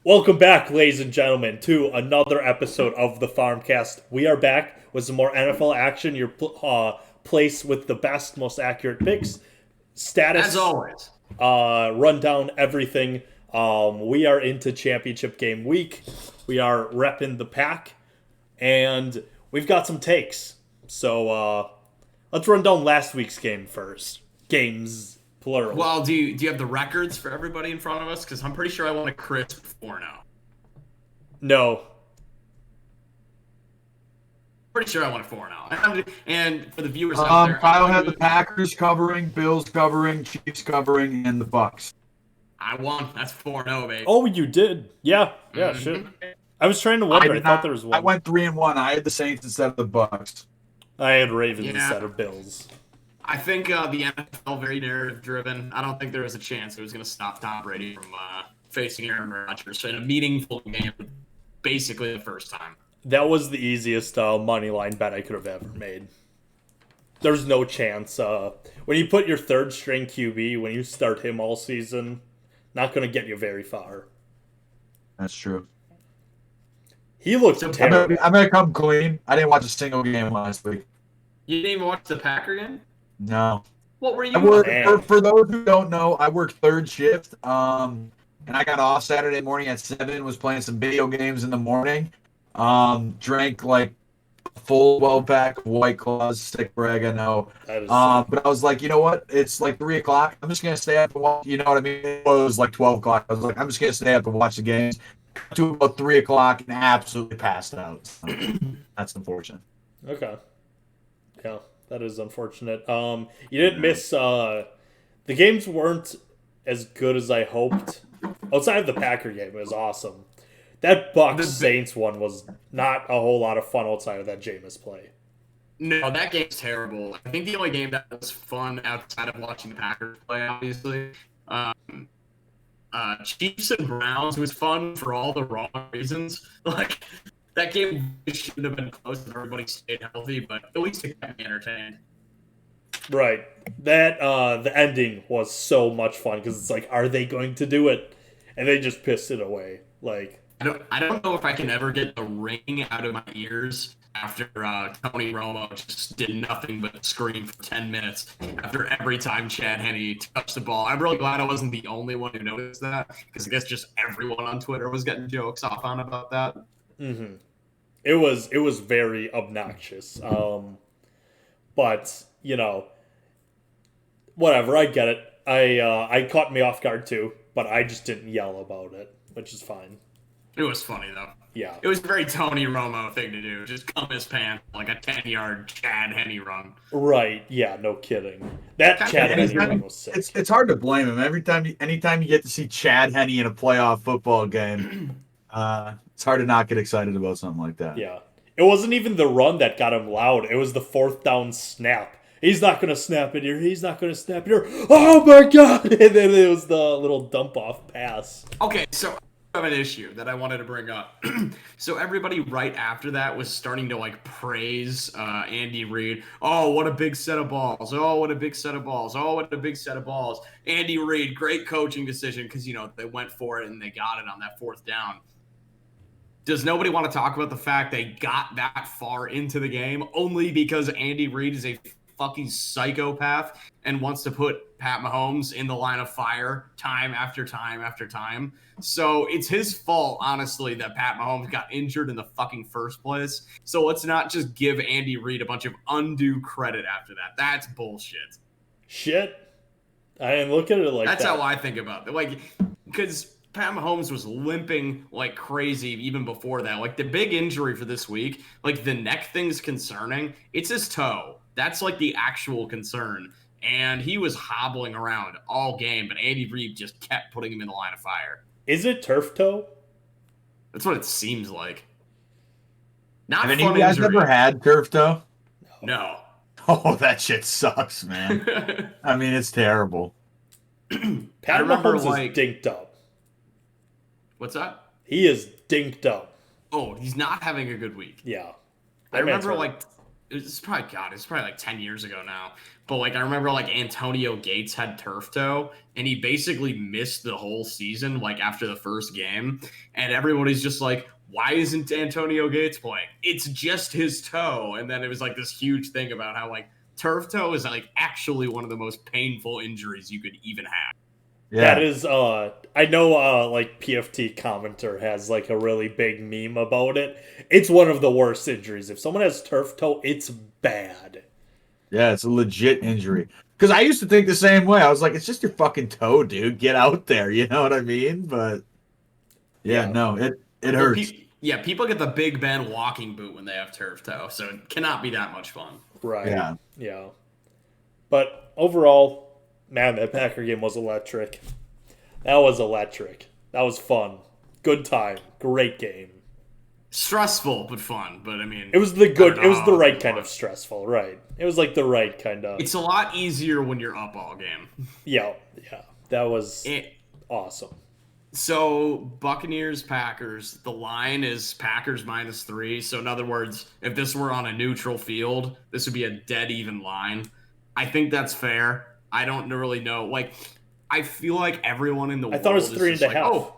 Welcome back, ladies and gentlemen, to another episode of the Farmcast. We are back with some more NFL action. Your place with the best, most accurate picks, As status, always. rundown, everything. We are into championship game week. We are repping the pack, and we've got some takes. So let's run down last week's game first. Games plural. Well, do you have the records for everybody in front of us? Because I'm pretty sure I want a crisp 4-0. No. Pretty sure I want a 4-0. And for the viewers out there, Kyle had the Packers covering, Bills covering, Chiefs covering, and the Bucks. I won. That's 4-0, baby. Oh, you did? Yeah, shit. I was trying to wonder. I thought there was one. I went 3-1. I had the Saints instead of the Bucks. I had Ravens instead of Bills. I think the NFL very narrative driven. I don't think there was a chance it was going to stop Tom Brady from facing Aaron Rodgers in a meaningful game, basically the first time. That was the easiest money line bet I could have ever made. There's no chance. When you put your third string QB, when you start him all season, not going to get you very far. That's true. He looked terrible. I'm gonna come clean. I didn't watch a single game last week. You didn't even watch the Packer game? No. What were you? For those who don't know, I work third shift. And I got off Saturday morning at 7. Was playing some video games in the morning. Drank like a full 12-pack of White Claws. Sick brag, I know. But I was like, you know what? It's like 3 o'clock. I'm just gonna stay up and watch. You know what I mean? It was like 12 o'clock. I was like, I'm just gonna stay up and watch the games. To about 3 o'clock and absolutely passed out. So that's unfortunate. Okay. Yeah, that is unfortunate. You didn't miss. The games weren't as good as I hoped. Outside of the Packer game, it was awesome. That Bucks Saints one was not a whole lot of fun outside of that Jameis play. No, that game's terrible. I think the only game that was fun outside of watching the Packers play, obviously, Chiefs and Browns was fun for all the wrong reasons. Like, that game shouldn't have been close if everybody stayed healthy, but at least it kept me entertained. Right. That the ending was so much fun because it's like, are they going to do it? And they just pissed it away. Like, I don't know if I can ever get the ring out of my ears after Tony Romo just did nothing but scream for 10 minutes after every time Chad Henne touched the ball. I'm really glad I wasn't the only one who noticed that, because I guess just everyone on Twitter was getting jokes off on about that. Mm-hmm. It was very obnoxious. But, you know, whatever, I get it. I caught me off guard too, but I just didn't yell about it, which is fine. It was funny, though. Yeah. It was a very Tony Romo thing to do. Just come his pants like a 10-yard Chad Henne run. Right. Yeah, no kidding. That Chad Henne run was sick. It's hard to blame him. Anytime you get to see Chad Henne in a playoff football game, it's hard to not get excited about something like that. Yeah. It wasn't even the run that got him loud. It was the fourth down snap. He's not going to snap it here. He's not going to snap it here. Oh, my God. And then it was the little dump-off pass. Okay, so I have an issue that I wanted to bring up. So everybody right after that was starting to, like, praise Andy Reid. Oh, what a big set of balls. Oh, what a big set of balls. Oh, what a big set of balls. Andy Reid, great coaching decision because, you know, they went for it and they got it on that fourth down. Does nobody want to talk about the fact they got that far into the game only because Andy Reid is a fucking psychopath and wants to put Pat Mahomes in the line of fire time after time after time? So it's his fault, honestly, that Pat Mahomes got injured in the fucking first place. So let's not just give Andy Reid a bunch of undue credit after that. That's bullshit. Shit. I didn't look at it like that. That's how I think about it. Like, because Pat Mahomes was limping like crazy even before that. Like, the big injury for this week, like the neck thing's concerning. It's his toe. That's like the actual concern. And he was hobbling around all game, but Andy Reid just kept putting him in the line of fire. Is it turf toe? That's what it seems like. Not Have any fun of you guys injury. ever had turf toe? No. Oh, that shit sucks, man. I mean, it's terrible. Pat remember, Mahomes like- is dinked up. What's that? He is dinked up. Oh, he's not having a good week. Yeah. I remember, like, it's probably like 10 years ago now. But like I remember like Antonio Gates had turf toe and he basically missed the whole season like after the first game. And everybody's just like, why isn't Antonio Gates playing? It's just his toe. And then it was like this huge thing about how like turf toe is like actually one of the most painful injuries you could even have. That Yeah. is, I know, like PFT commenter has like a really big meme about it. It's one of the worst injuries. If someone has turf toe, it's bad. Yeah, it's a legit injury. Because I used to think the same way. I was like, it's just your fucking toe, dude. Get out there. You know what I mean? But yeah, Yeah, no, it Well, hurts. people get the Big Ben walking boot when they have turf toe, so it cannot be that much fun. right. Yeah. Yeah. But overall, man, that Packer game was electric. That was electric. That was fun. Good time. Great game. Stressful but fun. But I mean, It was the I good. don't It was the know. right kind of stressful. Right. It was like the right kind of. It's a lot easier when you're up all game. Yeah. Yeah. That was It, awesome. so Buccaneers Packers. The line is Packers -3. So in other words, if this were on a neutral field, this would be a dead even line. I think that's fair. I don't really know. Like, I feel like everyone in the I world thought it was is three just and a like, half. oh,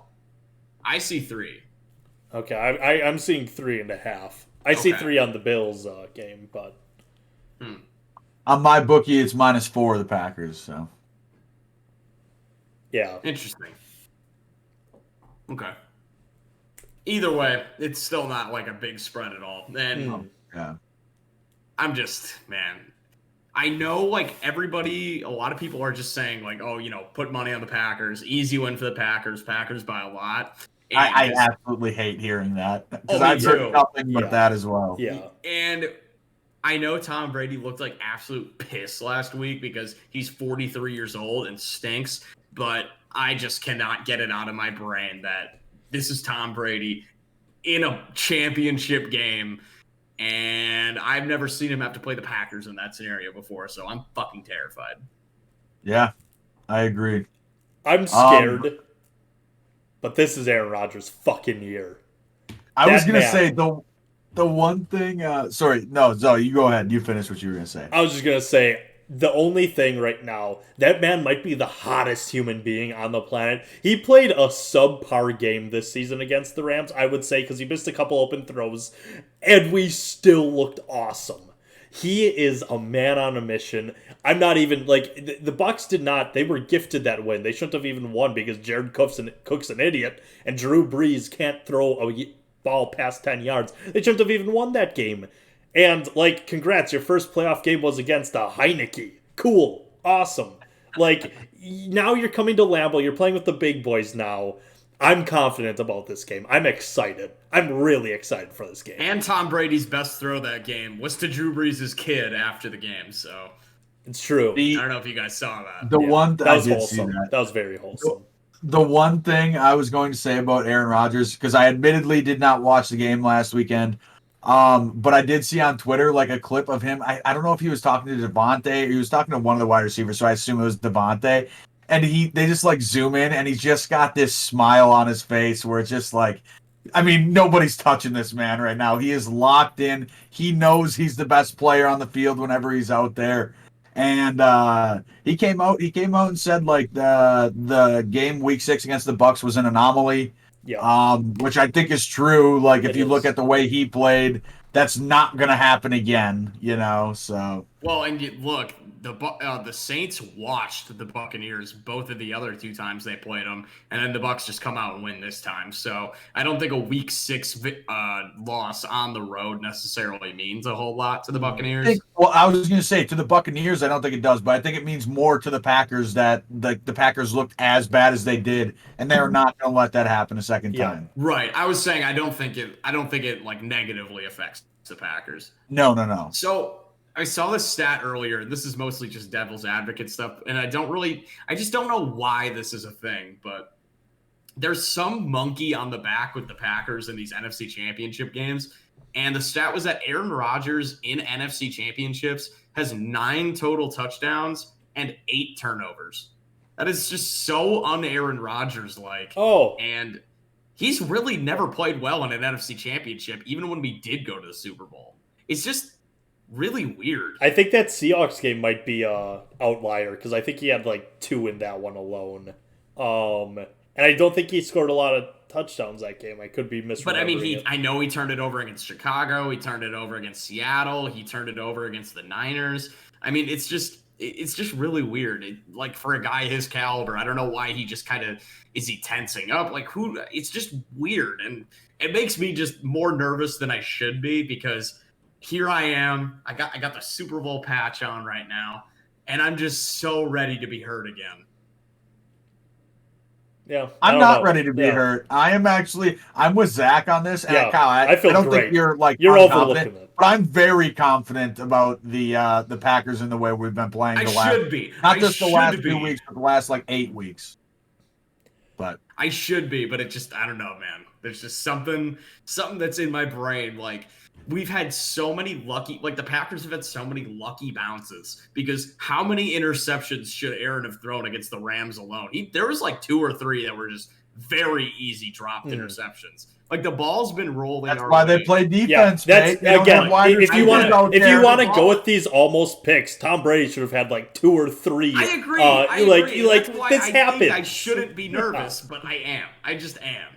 I see 3. Okay, I'm seeing 3.5. I see Okay. 3 on the Bills game, but On my bookie, it's -4 the Packers. So yeah, Interesting. Okay. Either way, it's still not like a big spread at all. And yeah, I'm just, man, I know like everybody, a lot of people are just saying like, oh, put money on the Packers, easy win for the Packers, Packers by a lot. And I just- absolutely hate hearing that because Oh, me I've heard too. nothing but Yeah. that as well. yeah, And I know Tom Brady looked like absolute piss last week because he's 43 years old and stinks, but I just cannot get it out of my brain that this is Tom Brady in a championship game, and I've never seen him have to play the Packers in that scenario before, so I'm fucking terrified. Yeah, I agree. I'm scared. But this is Aaron Rodgers' fucking year. I was That gonna man. say the one thing. Sorry, no, Zoe, you go ahead. You finish what you were gonna say. I was just gonna say the only thing right now, that man might be the hottest human being on the planet. He played a subpar game this season against the Rams, I would say, because he missed a couple open throws, and we still looked awesome. He is a man on a mission. I'm not even like the Bucks did not. They were gifted that win. They shouldn't have even won because Jared Cook's an idiot, and Drew Brees can't throw a ball past 10 yards. They shouldn't have even won that game. And like, congrats, your first playoff game was against a Heineke. Cool, awesome. Like now you're coming to Lambeau. You're playing with the big boys now. I'm confident about this game. I'm excited. I'm really excited for this game. And Tom Brady's best throw that game was to Drew Brees' kid after the game, so It's true. I don't know if you guys saw that. The Yeah, one that I was did see wholesome. that. That was very wholesome. The one thing I was going to say about Aaron Rodgers, because I admittedly did not watch the game last weekend, but I did see on Twitter like a clip of him. I don't know if he was talking to Devontae or he was talking to one of the wide receivers, so I assume it was Devontae. And they just like zoom in and he's just got this smile on his face where it's just like, I mean, nobody's touching this man right now. He is locked in. He knows he's the best player on the field whenever he's out there. And he came out and said like the game week 6 against the Bucks was an anomaly. Yeah. Which I think is true. Like if It you look is. at the way he played, that's not gonna happen again, so Well, and look, the Saints watched the Buccaneers both of the other 2 times they played them, and then the Bucks just come out and win this time. So I don't think a Week 6 loss on the road necessarily means a whole lot to the Buccaneers. Well, I was going to say to the Buccaneers, I don't think it does, but I think it means more to the Packers that the Packers looked as bad as they did, and they're not going to let that happen a second Yeah. time. Right. I was saying I don't think it like negatively affects the Packers. No. So I saw this stat earlier, and this is mostly just devil's advocate stuff, and I just don't know why this is a thing, but there's some monkey on the back with the Packers in these NFC championship games, and the stat was that Aaron Rodgers in NFC championships has 9 total touchdowns and 8 turnovers. That is just so un-Aaron Rodgers-like. Oh, And he's really never played well in an NFC championship, even when we did go to the Super Bowl. It's just really weird. I think that Seahawks game might be a outlier because I think he had like 2 in that one alone. And I don't think he scored a lot of touchdowns that game. I could be misremembering But I mean, it. I know he turned it over against Chicago. He turned it over against Seattle. He turned it over against the Niners. I mean, it's just really weird. Like for a guy his caliber, I don't know why he just kind of is he tensing up. Like who? It's just weird, and it makes me just more nervous than I should be because here I am. I got the Super Bowl patch on right now, and I'm just so ready to be hurt again. Yeah, I'm not ready to be hurt. I'm with Zach on this. And Yeah, Kyle, I feel don't great. think you're overlooking it. but I'm very confident about the Packers and the way we've been playing. Not just the last 2 weeks, but the last like 8 weeks. But I should be, but it just I don't know, man. There's just something that's in my brain. Like we've had so many the Packers have had so many lucky bounces because how many interceptions should Aaron have thrown against the Rams alone? There was like 2 or 3 that were just very easy dropped interceptions. Like the ball's been rolling. That's why they play defense. Yeah, that's again. If you want to go with ball. these almost picks, Tom Brady should have had like 2 or 3. I agree. I agree. Like that's why this happened. I shouldn't be nervous, but I am. I just am.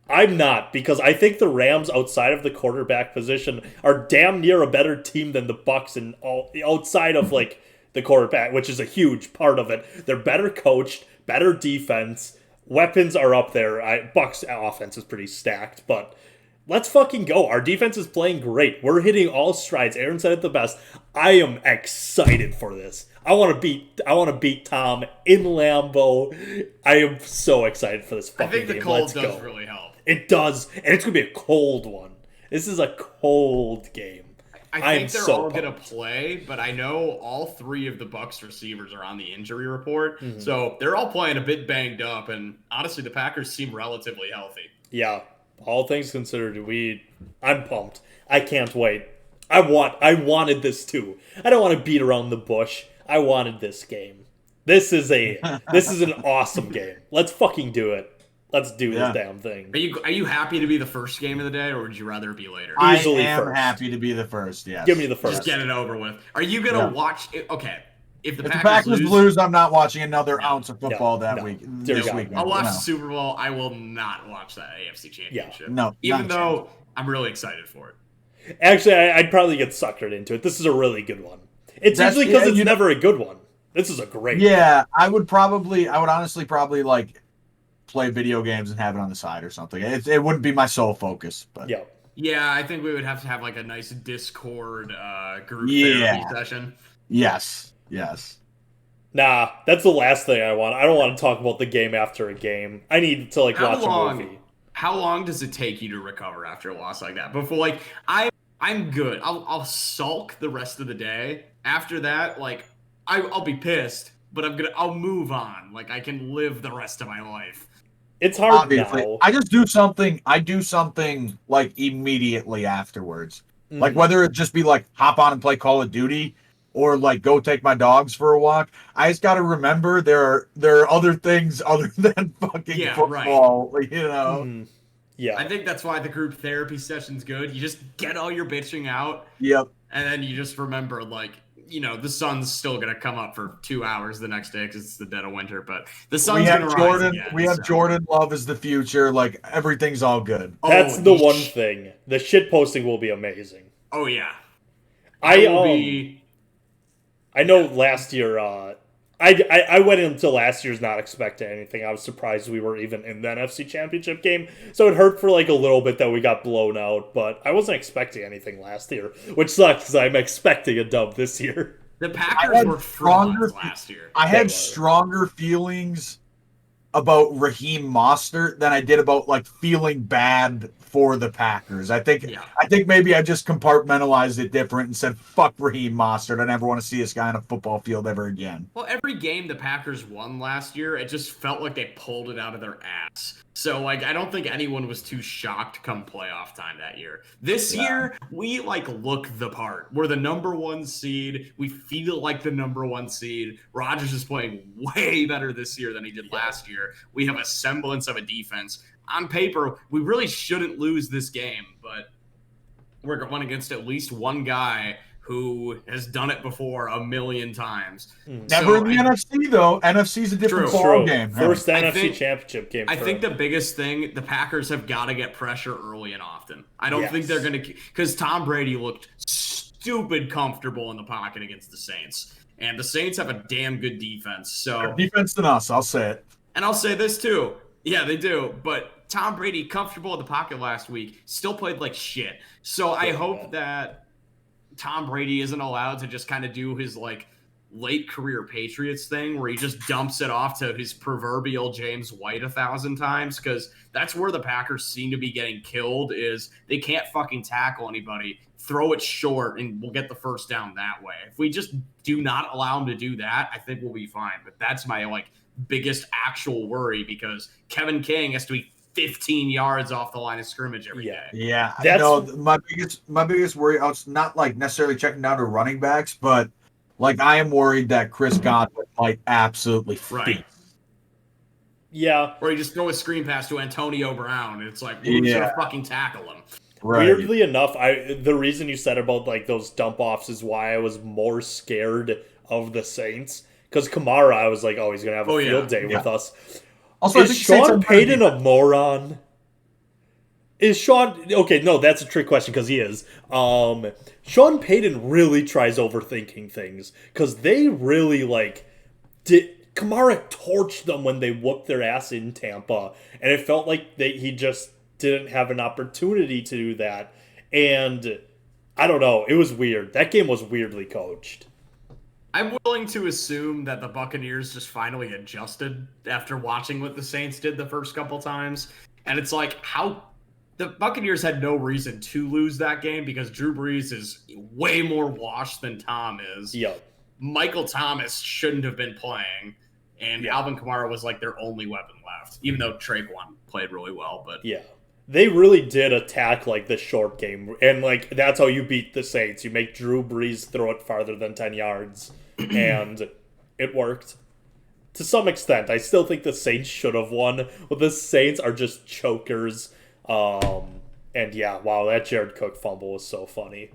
I'm not, because I think the Rams outside of the quarterback position are damn near a better team than the Bucs and all outside of like the quarterback, which is a huge part of it. They're better coached, better defense, weapons are up there. Bucs offense is pretty stacked, but let's fucking go. Our defense is playing great. We're hitting all strides. Aaron said it the best. I am excited for this. I want to beat Tom in Lambeau. I am so excited for this fucking game. I think the cold does really help. It does, and it's going to be a cold one. This is a cold game. I think they're all going to play, but I know all 3 of the Bucs receivers are on the injury report, so they're all playing a bit banged up, and honestly, the Packers seem relatively healthy. Yeah, all things considered, I'm pumped. I can't wait. I wanted this too. I don't want to beat around the bush. I wanted this game. This is an awesome game. Let's fucking do it. Let's do this damn thing. Are you happy to be the first game of the day, or would you rather it be later? Easily I am first. happy to be the first, yes. Give me the first. Just get it over with. Are you going to watch it? Okay. If the Packers lose, I'm not watching another ounce of football that week. This week. I'll watch the Super Bowl. I will not watch that AFC Championship. Yeah. No. Even though I'm really excited for it. Actually, I'd probably get suckered into it. This is a really good one. It's usually because it's never a good one. This is a great one. I would honestly probably like play video games and have it on the side or something. It wouldn't be my sole focus, but yeah, I think we would have to have like a nice Discord group therapy session. Yes. Nah, that's the last thing I want. I don't want to talk about the game after a game. I need to watch a movie. How long does it take you to recover after a loss like that? Before I'm good. I'll sulk the rest of the day. After that, I'll be pissed, but I'll move on. Like I can live the rest of my life. It's hard Obviously. now. I do something like immediately afterwards. Like whether it just be like hop on and play Call of Duty or like go take my dogs for a walk. I just got to remember there are other things other than fucking football, Yeah. I think that's why the group therapy session's good. You just get all your bitching out. Yep. And then you just remember the sun's still going to come up for 2 hours the next day because it's the dead of winter, but the sun's going to rise again. We have Jordan Love as the future. Like, everything's all good. That's the one thing. The shit posting will be amazing. Oh, yeah. I know last year, I went into last year's not expecting anything. I was surprised we were even in the NFC Championship game. So it hurt for a little bit that we got blown out, but I wasn't expecting anything last year, which sucks because I'm expecting a dub this year. The Packers were frauds last year. I had stronger feelings about Raheem Mostert than I did about feeling bad for the Packers. I think maybe I just compartmentalized it different and said, fuck Raheem Mostert. I never want to see this guy on a football field ever again. Well, every game the Packers won last year, it just felt like they pulled it out of their ass. So, I don't think anyone was too shocked come playoff time that year. This year, we, look the part. We're the number 1 seed. We feel like the number 1 seed. Rodgers is playing way better this year than he did last year. We have a semblance of a defense. On paper, we really shouldn't lose this game, but we're going against at least one guy who has done it before a million times. Never in the NFC, though. NFC's a different ball game. First NFC championship game. I think the biggest thing, the Packers have got to get pressure early and often. I don't think they're going to, because Tom Brady looked stupid comfortable in the pocket against the Saints. And the Saints have a damn good defense. So better defense than us, I'll say it. And I'll say this too. Yeah, they do. But Tom Brady, comfortable in the pocket last week, still played like shit. So I hope that Tom Brady isn't allowed to just kind of do his like late career Patriots thing where he just dumps it off to his proverbial James White 1,000 times, because that's where the Packers seem to be getting killed. Is they can't fucking tackle anybody. Throw it short and we'll get the first down that way. If we just do not allow him to do that, I think we'll be fine. But that's my like biggest actual worry, because Kevin King has to be 15 yards off the line of scrimmage every day. Yeah, that's my biggest worry. It's not like necessarily checking down to running backs, but like I am worried that Chris Godwin might absolutely feast. Yeah, or you just throw a screen pass to Antonio Brown, and it's like, who's gonna fucking tackle him? Right. Weirdly enough, the reason you said about like those dump offs is why I was more scared of the Saints, because Kamara, I was like, oh, he's gonna have a field day with us. Also, is Sean Payton a moron? Is Sean okay? No, that's a trick question because he is. Sean Payton really tries overthinking things, because they really Kamara torched them when they whooped their ass in Tampa, and it felt like he just didn't have an opportunity to do that. And I don't know, it was weird. That game was weirdly coached. I'm willing to assume that the Buccaneers just finally adjusted after watching what the Saints did the first couple times. And it's like, how the Buccaneers had no reason to lose that game, because Drew Brees is way more washed than Tom is. Yep. Michael Thomas shouldn't have been playing, and Alvin Kamara was like their only weapon left, even though Traquan played really well. But yeah, they really did attack like the short game, and like that's how you beat the Saints. You make Drew Brees throw it farther than 10 yards, and it worked. To some extent, I still think the Saints should have won, but the Saints are just chokers. And yeah, wow, that Jared Cook fumble was so funny.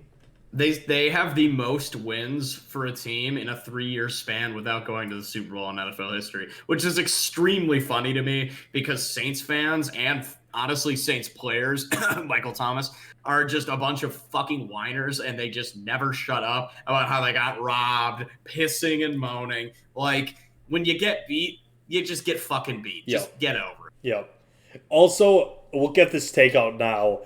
They have the most wins for a team in a 3-year span without going to the Super Bowl in NFL history, which is extremely funny to me, because Saints fans and honestly Saints players, Michael Thomas, are just a bunch of fucking whiners, and they just never shut up about how they got robbed, pissing and moaning. Like, when you get beat, you just get fucking beat. Just get over it. Yep. Also, we'll get this take out now.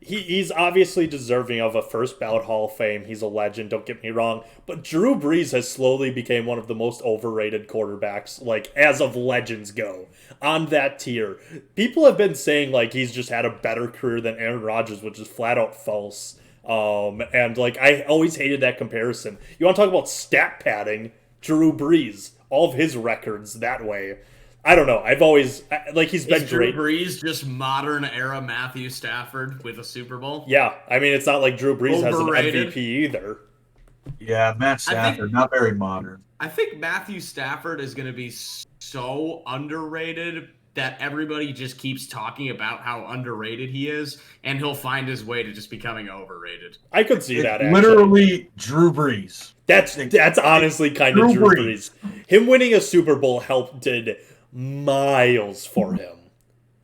He's obviously deserving of a first ballot Hall of Fame. He's a legend, don't get me wrong. But Drew Brees has slowly become one of the most overrated quarterbacks, like, as of legends go, on that tier. People have been saying, like, he's just had a better career than Aaron Rodgers, which is flat out false. And, like, I always hated that comparison. You want to talk about stat padding? Drew Brees. All of his records that way. I don't know. I've always he's been great. Drew Brees just modern era Matthew Stafford with a Super Bowl? Yeah, I mean, it's not like Drew Brees overrated. Has an MVP either. Yeah, Matt Stafford, not very modern. I think Matthew Stafford is going to be so underrated that everybody just keeps talking about how underrated he is, and he'll find his way to just becoming overrated. I could see that. Literally, Drew Brees. That's honestly kind of Drew Brees. Him winning a Super Bowl did miles for him,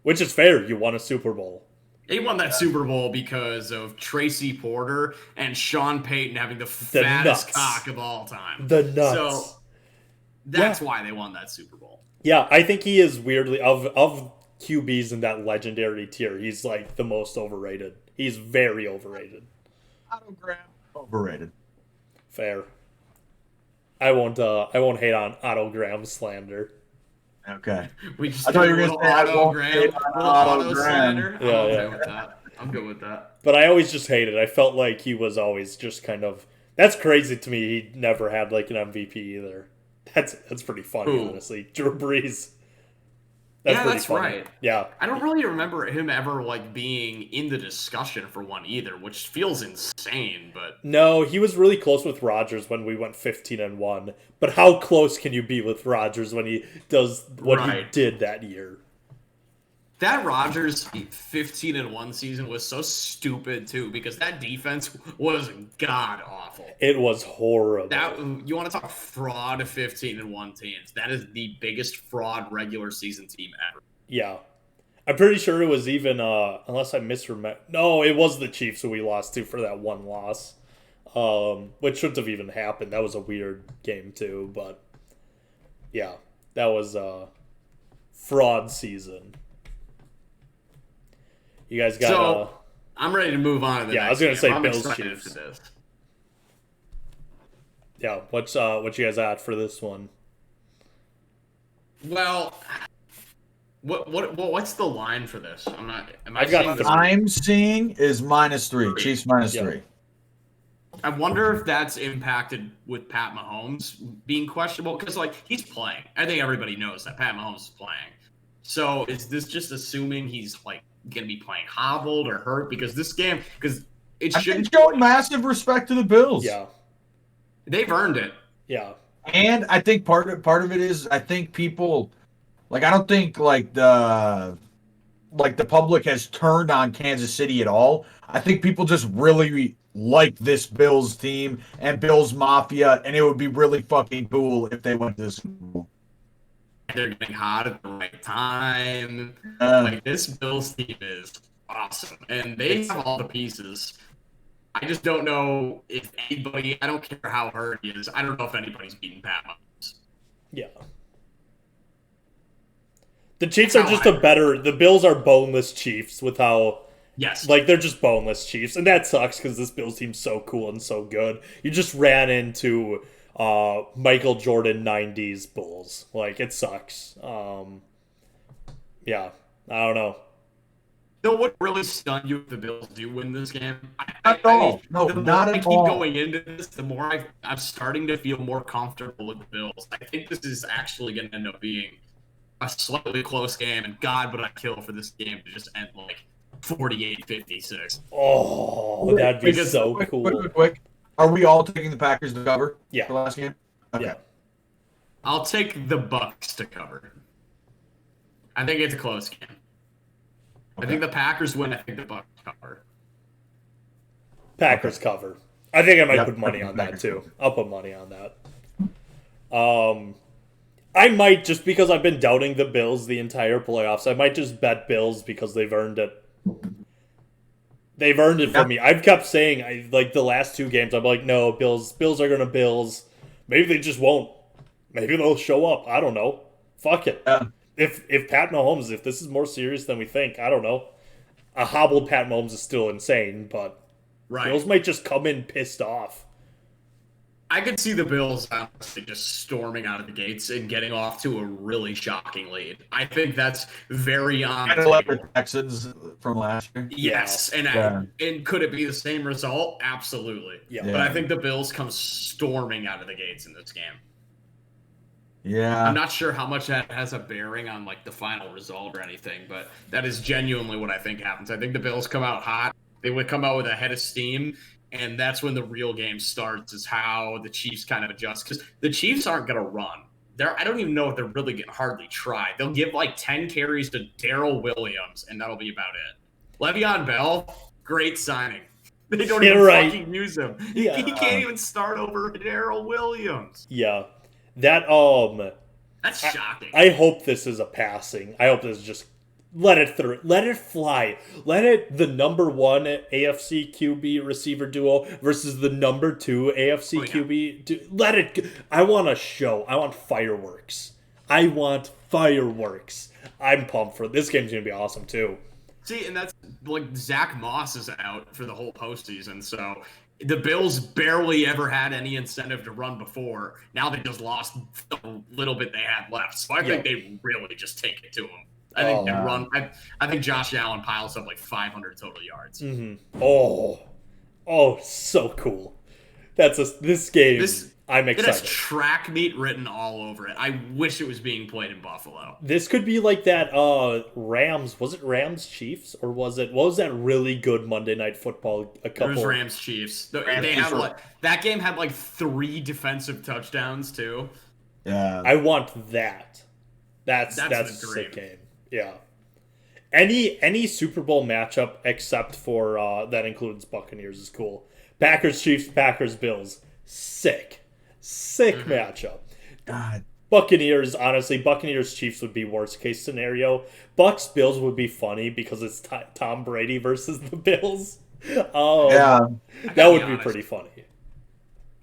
which is fair. You won a Super Bowl. He won that Super Bowl because of Tracy Porter and Sean Payton having the fattest cock of all time. The nuts. So that's why they won that Super Bowl. Yeah, I think he is weirdly of QBs in that legendary tier. He's like the most overrated. He's very overrated. Otto Graham overrated. Fair. I won't hate on Otto Graham slander. Okay. We just I thought you were going to say Otto Graham. Otto Graham. I'm okay with that. I'm good with that. But I always just hated it. I felt like he was always just kind of... That's crazy to me. He never had like an MVP either. That's pretty funny, honestly. Drew Brees. That's funny. Right. Yeah. I don't really remember him ever like being in the discussion for one either, which feels insane, but no, he was really close with Rodgers when we went 15-1. But how close can you be with Rodgers when he does what he did that year? That Rodgers 15-1 season was so stupid too because that defense was god awful. It was horrible. That you want to talk fraud of 15-1 teams? That is the biggest fraud regular season team ever. Yeah. I'm pretty sure it was even, unless I misremember. No, it was the Chiefs who we lost to for that one loss. Which shouldn't have even happened. That was a weird game too, but yeah, that was fraud season. You guys got. So I'm ready to move on to the next. I was gonna say I'm Bills excited Chiefs. for this. Yeah, what you guys at for this one? Well, what's the line for this? I'm not. Am I I've got seeing this? I'm seeing is -3. Chiefs -3. I wonder if that's impacted with Pat Mahomes being questionable because, like, he's playing. I think everybody knows that Pat Mahomes is playing. So is this just assuming he's like going to be playing hobbled or hurt? Because this game, because it I should think showing massive respect to the Bills. Yeah, they've earned it. yeah, And I think part of it is I think people like I don't think the public has turned on Kansas City at all. I think people just really like this Bills team and Bills Mafia, and it would be really fucking cool if they went to the Super Bowl. They're getting hot at the right time. Like this Bills team is awesome, and they have all the pieces. I just don't know if anybody. I don't care how hurt he is. I don't know if anybody's beating Pat Mahomes. yeah. The Chiefs are just the Bills are boneless Chiefs with how. Yes. Like, they're just boneless Chiefs, and that sucks because this Bills team's so cool and so good. You just ran into Michael Jordan 90s Bulls. Like, it sucks. Yeah, I don't know. You know what really stunned you if the Bills do win this game? Not at all. No, the not more at I keep all. going into this, the more I'm starting to feel more comfortable with the Bills. I think this is actually going to end up being a slightly close game, and God, would I kill for this game to just end like 48-56. Oh, that'd be Because- so Quick, cool. quick. Are we all taking the Packers to cover? Yeah. For the last game? Okay. Yeah. I'll take the Bucks to cover. I think it's a close game. I think the Packers win. I think the Bucks cover. Packers cover. I think I might Yep. put money on that Packers too. cover. I'll put money on that. I might, just because I've been doubting the Bills the entire playoffs, I might just bet Bills because they've earned it. They've earned it for me. I've kept saying, like the last two games, I'm like, no, Bills are gonna Bills. Maybe they just won't. Maybe they'll show up. I don't know. Fuck it. Yeah. If Pat Mahomes, if this is more serious than we think, I don't know. A hobbled Pat Mahomes is still insane, but Right. Bills might just come in pissed off. I could see the Bills honestly just storming out of the gates and getting off to a really shocking lead. I think that's very on Kind the of like the table. Texans from last year. Yes, and could it be the same result? Absolutely. Yeah. But I think the Bills come storming out of the gates in this game. Yeah. I'm not sure how much that has a bearing on like the final result or anything, but that is genuinely what I think happens. I think the Bills come out hot. They would come out with a head of steam, and that's when the real game starts. Is how the Chiefs kind of adjust because the Chiefs aren't going to run. I don't even know if they're really going to hardly try. They'll give like 10 carries to Darrell Williams, and that'll be about it. Le'Veon Bell, great signing. They don't even fucking use him. Yeah. He can't even start over Darrell Williams. Yeah. That That's shocking. I hope this is a passing. I hope this is just let it through. Let it fly. Let it the number 1 AFC QB receiver duo versus the number 2 AFC QB. Let it. I want a show. I want fireworks. I'm pumped for this game's gonna be awesome too. See, and that's like Zach Moss is out for the whole postseason, so the Bills barely ever had any incentive to run before. Now they just lost the little bit they had left. So I think they really just take it to them. I think they run. I think Josh Allen piles up like 500 total yards. Mm-hmm. Oh, so cool. This game. I'm excited. It has track meet written all over it. I wish it was being played in Buffalo. This could be like that Rams. Was it Rams Chiefs or what was that really good Monday Night Football? It was Rams Chiefs. That game had like 3 defensive touchdowns too. Yeah. I want that. That's a the dream. sick game. Yeah. Any Super Bowl matchup except for that includes Buccaneers is cool. Packers, Chiefs, Packers, Bills. Sick matchup. God. Buccaneers, honestly, Buccaneers, Chiefs would be worst case scenario. Bucks, Bills would be funny because it's Tom Brady versus the Bills. Yeah. That would be pretty funny.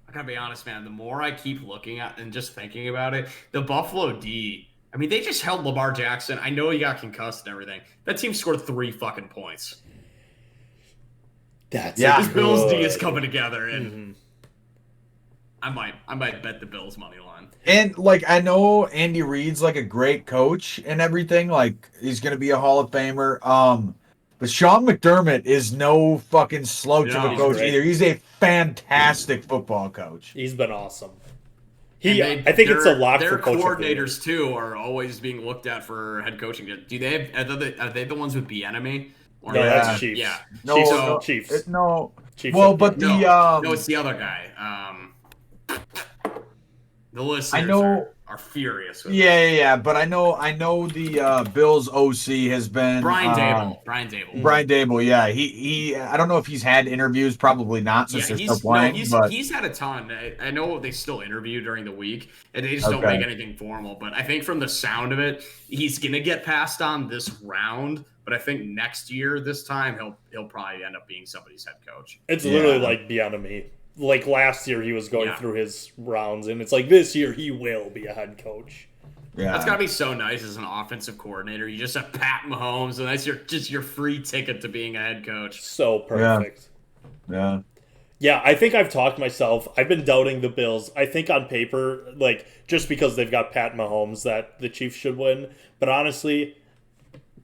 I gotta be honest, man. The more I keep looking at and just thinking about it, the Buffalo D. I mean, they just held Lamar Jackson. I know he got concussed and everything. That team scored 3 fucking points. This Bills D is coming together, and I might bet the Bills money line. And like I know Andy Reid's like a great coach and everything. Like he's gonna be a Hall of Famer. But Sean McDermott is no fucking slouch of a coach either. He's a fantastic football coach. He's been awesome. I think it's a lock for coach. Their coordinators too are always being looked at for head coaching. Do they have? Are they the ones with Bieniemy? No, that's Chiefs. Yeah, Chiefs. No. Chiefs. Well, but no, it's the other guy. The listeners are furious with Yeah. But I know the Bills OC has been Brian Dable. Brian Dable, yeah. He I don't know if he's had interviews, probably not since they're still playing. He's had a ton. I know they still interview during the week, and they just don't make anything formal. But I think from the sound of it, he's gonna get passed on this round. But I think next year, this time, he'll probably end up being somebody's head coach. It's literally like Bieniemy. Like last year, he was going through his rounds, and it's like this year he will be a head coach. Yeah, that's gotta be so nice as an offensive coordinator. You just have Pat Mahomes, and that's your free ticket to being a head coach. So perfect. Yeah. I think I've talked myself. I've been doubting the Bills. I think on paper, like just because they've got Pat Mahomes, that the Chiefs should win. But honestly,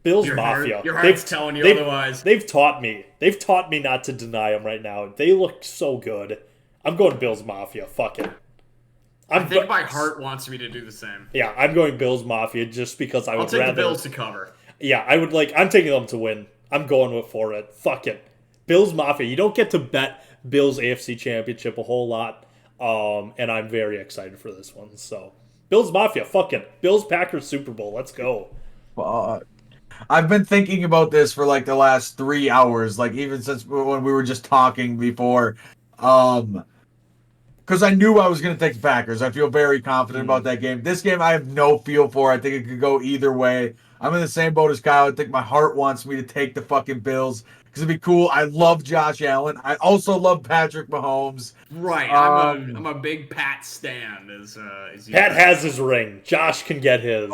Bills Mafia. Your heart's telling you otherwise. They've taught me. They've taught me not to deny them right now. They look so good. I'm going Bills Mafia. Fuck it. I think my heart wants me to do the same. Yeah, I'm going Bills Mafia just because I'll take the Bills to cover. Yeah, I'm taking them to win. I'm going for it. Fuck it. Bills Mafia. You don't get to bet Bills AFC Championship a whole lot, and I'm very excited for this one. So, Bills Mafia. Fuck it. Bills Packers Super Bowl. Let's go. I've been thinking about this for like the last 3 hours, like even since when we were just talking before, because I knew I was going to take the Packers. I feel very confident about that game. This game I have no feel for. I think it could go either way. I'm in the same boat as Kyle. I think my heart wants me to take the fucking Bills because it'd be cool. I love Josh Allen. I also love Patrick Mahomes. Right. I'm a big Pat stan. Pat has his ring. Josh can get his.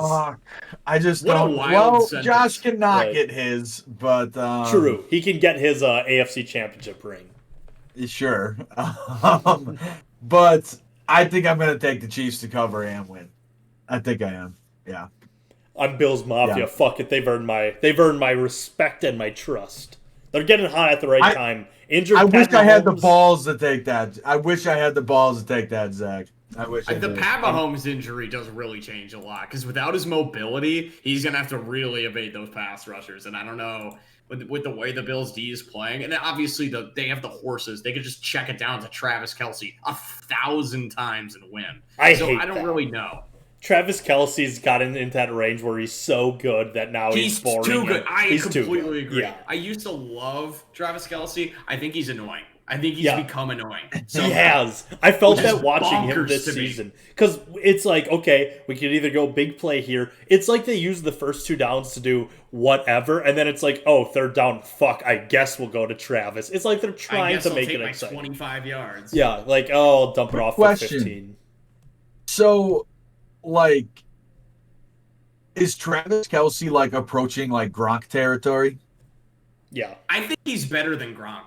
I just don't. Well, Josh cannot get his, but true. He can get his AFC Championship ring. Sure. But I think I'm going to take the Chiefs to cover and win. I think I am. Yeah. I'm Bills Mafia. Yeah. Fuck it. They've earned my respect and my trust. They're getting hot at the right time. Injured. I wish I had the balls to take that. I wish I had the balls to take that, Zach. I wish. The Pat Mahomes injury does really change a lot because without his mobility, he's gonna have to really evade those pass rushers. And I don't know with the way the Bills D is playing, and obviously they have the horses. They could just check it down to Travis Kelce 1,000 times and win. I don't really know. Travis Kelce's gotten into that range where he's so good that now he's boring. Too good. I completely agree. Yeah. I used to love Travis Kelce. I think he's annoying. I think he's become annoying. He has. I felt that watching him this season. Because it's like, okay, we could either go big play here. It's like they use the first 2 downs to do whatever, and then it's like, oh, 3rd down, fuck, I guess we'll go to Travis. It's like they're trying to make it exciting. 25 yards. Yeah, like, oh, I'll dump it off for 15. So, like, is Travis Kelce, like, approaching, like, Gronk territory? Yeah. I think he's better than Gronk.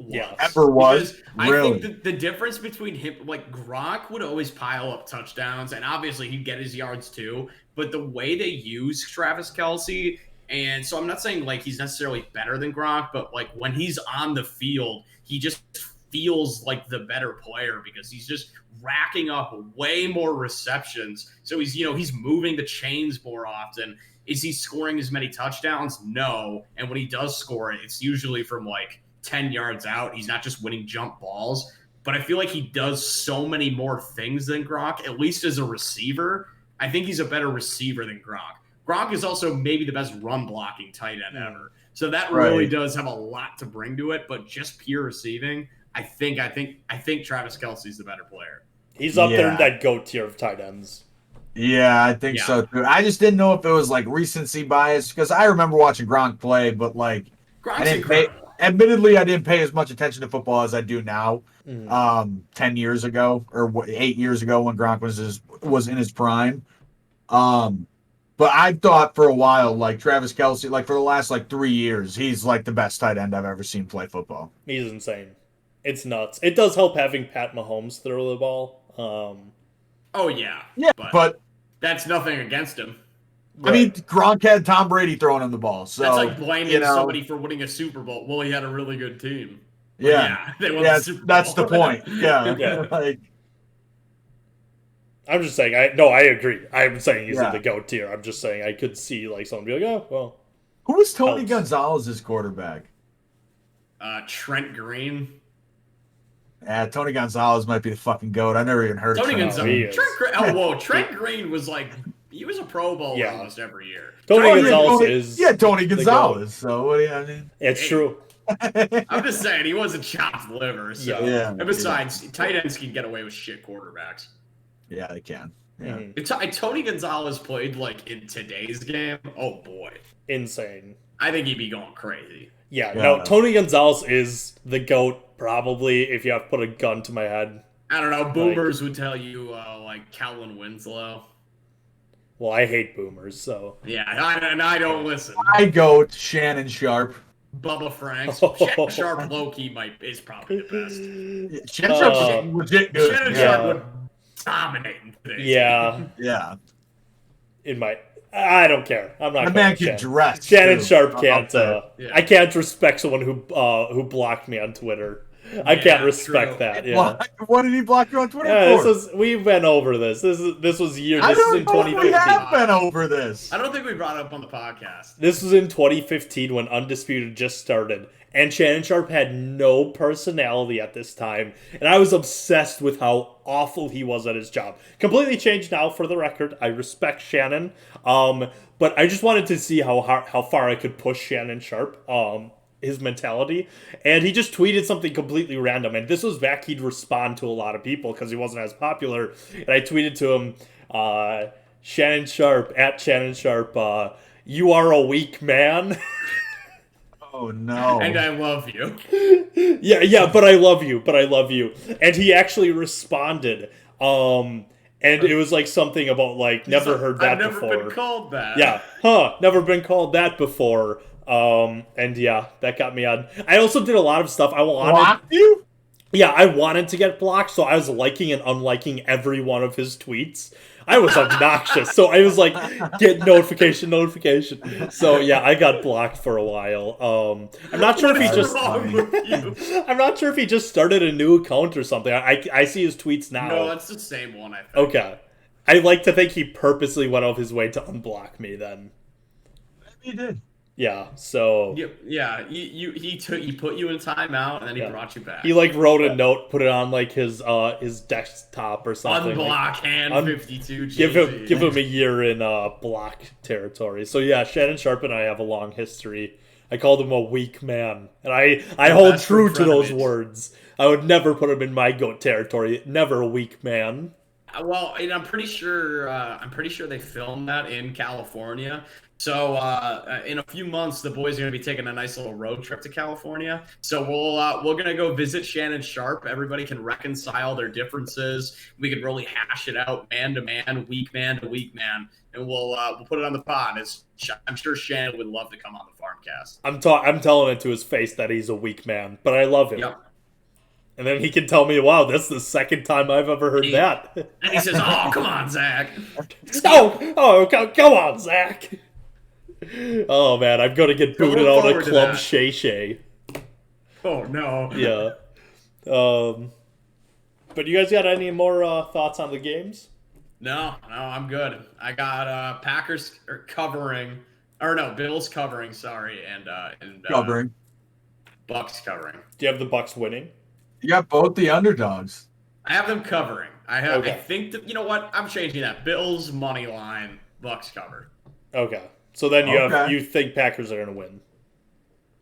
Yeah, ever was. Because really? I think the difference between him, like Gronk would always pile up touchdowns, and obviously he'd get his yards too. But the way they use Travis Kelce, and so I'm not saying like he's necessarily better than Gronk, but like when he's on the field, he just feels like the better player because he's just racking up way more receptions. So he's moving the chains more often. Is he scoring as many touchdowns? No. And when he does score it, it's usually from like 10 yards out. He's not just winning jump balls, but I feel like he does so many more things than Gronk, at least as a receiver. I think he's a better receiver than Gronk. Gronk is also maybe the best run blocking tight end ever. So that really does have a lot to bring to it. But just pure receiving, I think Travis Kelce's the better player. He's up there in that GOAT tier of tight ends. Yeah, I think so too. I just didn't know if it was like recency bias because I remember watching Gronk play, but like admittedly, I didn't pay as much attention to football as I do now. 10 years ago or 8 years ago when Gronk was in his prime. But I thought for a while, like Travis Kelce, like for the last like 3 years, he's like the best tight end I've ever seen play football. He's insane. It's nuts. It does help having Pat Mahomes throw the ball. Oh yeah, but that's nothing against him. Right. I mean, Gronk had Tom Brady throwing him the ball. So that's like blaming somebody for winning a Super Bowl. Well, he had a really good team. They won the Super Bowl. That's the point. Yeah. Like, I'm just saying. I agree. I'm saying he's in the GOAT tier. I'm just saying I could see like someone be like, oh well. Who was Tony Gonzalez's quarterback? Trent Green. Yeah, Tony Gonzalez might be the fucking GOAT. I never even heard of Tony Gonzalez. Trent Green was like, he was a Pro Bowler almost every year. Tony Gonzalez is. Yeah, Tony Gonzalez. So what do you mean? It's true. I'm just saying, he wasn't chopped liver. So. Yeah. And besides, tight ends can get away with shit quarterbacks. Yeah, they can. Yeah. Tony Gonzalez played like in today's game. Oh boy. Insane. I think he'd be going crazy. Yeah, no, Tony Gonzalez is the GOAT, probably, if you have to put a gun to my head. I don't know. Boomers would tell you, like, Calvin Winslow. Well, I hate boomers, so... Yeah, and I don't listen. I go Shannon Sharp. Bubba Franks. Shannon Sharp, low-key, is probably the best. Shannon Sharp's legit good. Shannon Sharp would dominate in today's game. Yeah. In my... I don't care. I'm not. The man can dress. Shannon Sharp can't. I can't respect someone who blocked me on Twitter. I can't respect that. Yeah. What did he block you on Twitter for? We've been over this. This is in 2015. We have been over this. I don't think we brought it up on the podcast. This was in 2015 when Undisputed just started, and Shannon Sharp had no personality at this time, and I was obsessed with how awful he was at his job. Completely changed now, for the record. I respect Shannon, but I just wanted to see how far I could push Shannon Sharp, his mentality, and he just tweeted something completely random, and this was back he'd respond to a lot of people because he wasn't as popular, and I tweeted to him, Shannon Sharp, you are a weak man. Oh no. And I love you. Yeah, but I love you. And he actually responded. And it was like something about like never heard that before. I've never been called that. Yeah. Never been called that before. And yeah, that got me on. I also did a lot of stuff. Blocked you? Yeah, I wanted to get blocked, so I was liking and unliking every one of his tweets. I was obnoxious, so I was like, get notification. So yeah, I got blocked for a while. I'm not sure if he just. I'm not sure if he just started a new account or something. I see his tweets now. No, that's the same one. I think. Okay, I like to think he purposely went out of his way to unblock me. Then maybe he did. Yeah, so... Yeah, he put you in timeout, and then he brought you back. He, like, wrote a note, put it on, like, his desktop or something. Unblock like, hand 52. Give him a year in block territory. So, yeah, Shannon Sharp and I have a long history. I called him a weak man, and I hold true to those words. I would never put him in my GOAT territory. Never a weak man. Well, and I'm pretty sure they filmed that in California. So in a few months, the boys are going to be taking a nice little road trip to California. So we're going to go visit Shannon Sharp. Everybody can reconcile their differences. We can really hash it out, man to man, weak man to weak man, and we'll put it on the pod. I'm sure Shannon would love to come on the Farmcast. I'm telling it to his face that he's a weak man, but I love him. Yep. And then he can tell me, wow, that's the second time I've ever heard that. And he says, oh, come on, Zach. Come on, Zach. Oh, man, I'm going to get booted out of Club Shay Shay. Oh, no. Yeah. But you guys got any more thoughts on the games? No, I'm good. I got Packers covering, or no, Bills covering, sorry, and covering. Bucks covering. Do you have the Bucks winning? You got both the underdogs. I have them covering. I think that, you know what? I'm changing that. Bills money line, Bucks cover. Okay. So then you think Packers are going to win.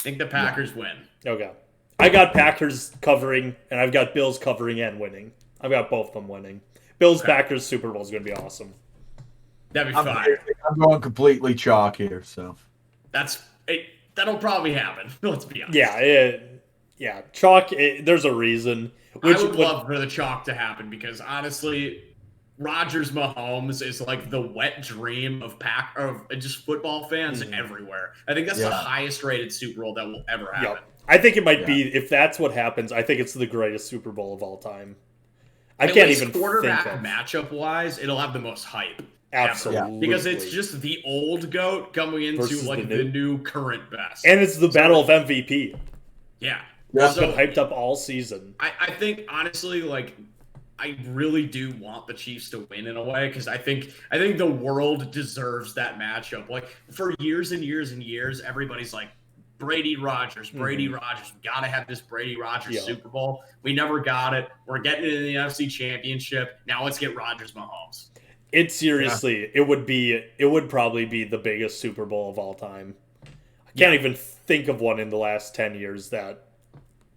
I think the Packers win. Okay. I got Packers covering, and I've got Bills covering and winning. I've got both of them winning. Bills-Packers Super Bowl is going to be awesome. That'd be fine. I'm going completely chalk here, so. That'll probably happen. Let's be honest. Yeah. Chalk, there's a reason. I would love for the chalk to happen because, honestly, Rodgers Mahomes is like the wet dream of just football fans everywhere. I think that's the highest rated Super Bowl that will ever happen. Yep. I think it might be, if that's what happens, I think it's the greatest Super Bowl of all time. I can't even quarterback think of matchup wise, it'll have the most hype. Absolutely. Ever. Because it's just the old GOAT coming into versus like the new current best. And it's the battle of MVP. Yeah. It's been hyped up all season. I think, honestly, like, I really do want the Chiefs to win in a way because I think the world deserves that matchup. Like, for years and years and years, everybody's like, Brady Rodgers. We got to have this Brady Rodgers Super Bowl. We never got it. We're getting it in the NFC Championship. Now let's get Rodgers Mahomes. It seriously, it would probably be the biggest Super Bowl of all time. I can't even think of one in the last 10 years that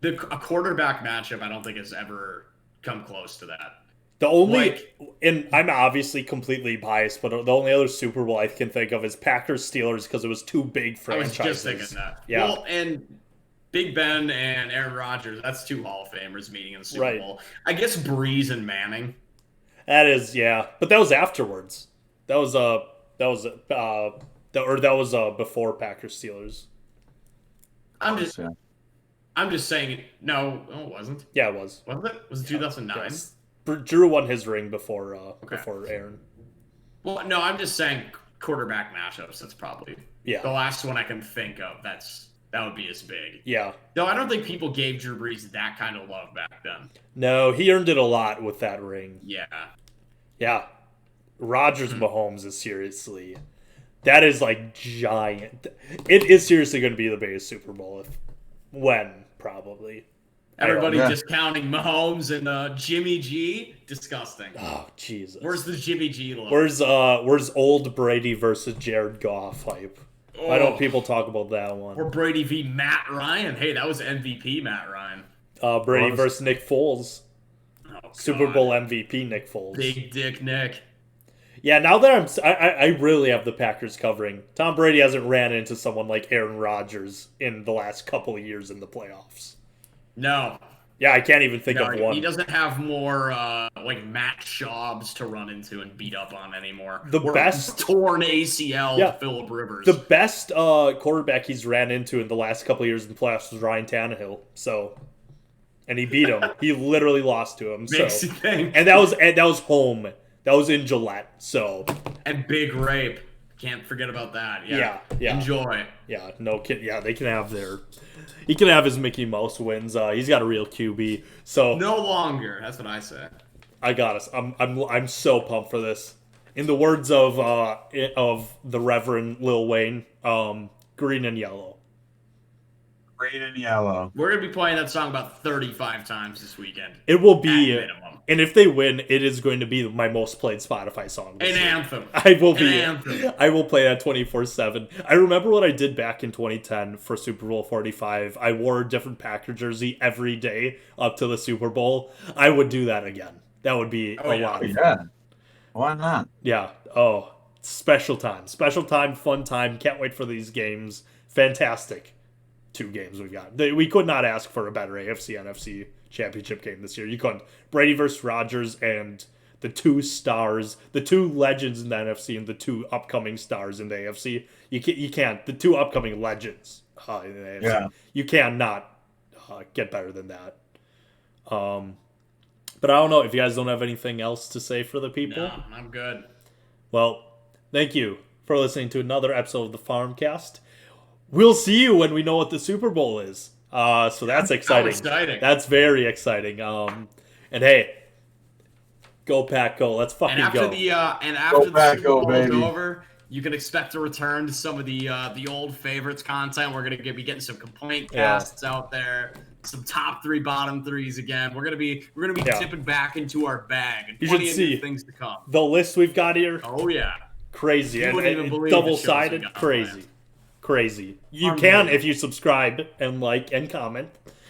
a quarterback matchup I don't think has ever come close to that. The only, and I'm obviously completely biased, but the only other Super Bowl I can think of is Packers-Steelers because it was two big franchises. I was just thinking that. Yeah. Well, and Big Ben and Aaron Rodgers, that's two Hall of Famers meeting in the Super Bowl. I guess Breeze and Manning. That is, but that was afterwards. That was before Packers-Steelers. I'm just saying. No, it wasn't. Yeah, it was. Wasn't it? Was it 2009? Yes. Drew won his ring before Aaron. Well, no, I'm just saying quarterback matchups. That's probably the last one I can think of. That would be as big. Yeah. No, I don't think people gave Drew Brees that kind of love back then. No, he earned it a lot with that ring. Yeah. Yeah. Rodgers Mahomes is seriously, that is like giant. It is seriously going to be the biggest Super Bowl probably. Everybody discounting Mahomes and Jimmy G. Disgusting. Oh, Jesus. Where's the Jimmy G look? Where's old Brady versus Jared Goff hype? Oh. Why don't people talk about that one? Or Brady v. Matt Ryan. Hey, that was MVP Matt Ryan. Brady versus Nick Foles. Oh, Super Bowl MVP Nick Foles. Big Dick Nick. Yeah, now that I really have the Packers covering. Tom Brady hasn't ran into someone like Aaron Rodgers in the last couple of years in the playoffs. No. Yeah, I can't even think of one. He doesn't have more like Matt Schaubs to run into and beat up on anymore. The best torn ACL Phillip Rivers. The best quarterback he's ran into in the last couple of years in the playoffs was Ryan Tannehill. And he beat him. He literally lost to him. And that was home. That was in Gillette. And Big Rape. Can't forget about that. Yeah. Enjoy. Yeah, no kid. Yeah, they can have he can have his Mickey Mouse wins. He's got a real QB. So no longer. That's what I say. I got us. I'm so pumped for this. In the words of the Reverend Lil Wayne, green and yellow. Green and yellow. We're gonna be playing that song about 35 times this weekend. It will be at minimum. And if they win, it is going to be my most played Spotify song. An anthem. I will play that 24/7. I remember what I did back in 2010 for Super Bowl 45. I wore a different Packer jersey every day up to the Super Bowl. I would do that again. That would be a lot of fun. Yeah. Why not? Yeah. Oh, special time. Special time, fun time. Can't wait for these games. Fantastic 2 games we've got. We could not ask for a better AFC NFC championship game this year. You couldn't. Brady versus Rodgers and the 2 stars, the 2 legends in the NFC and the 2 upcoming stars in the AFC. You can't. The 2 upcoming legends in the AFC. Yeah. You cannot get better than that. But I don't know if you guys don't have anything else to say for the people. No, I'm good. Well, thank you for listening to another episode of the Farmcast. We'll see you when we know what the Super Bowl is. So that's exciting. That's very exciting. And hey, go Pack, go! Let's fucking go. And after the Super Bowl is over, you can expect a return to some of the old favorites content. We're gonna be getting some complaint casts out there, some top 3, bottom 3s again. We're gonna be tipping back into our bag. And you should see things to come. The list we've got here. Oh yeah. Crazy. You And, wouldn't even believe the shows we double-sided. got Crazy. planned. Crazy. You Farm can, Game. if you subscribe and like and comment,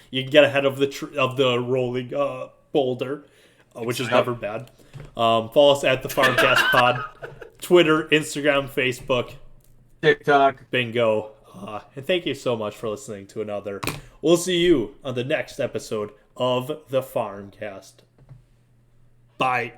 you can get ahead of the rolling boulder, which is never bad. Follow us at the Farmcast Pod, Twitter, Instagram, Facebook, TikTok. bingo. And thank you so much for listening to another. We'll see you on the next episode of the Farmcast. Bye.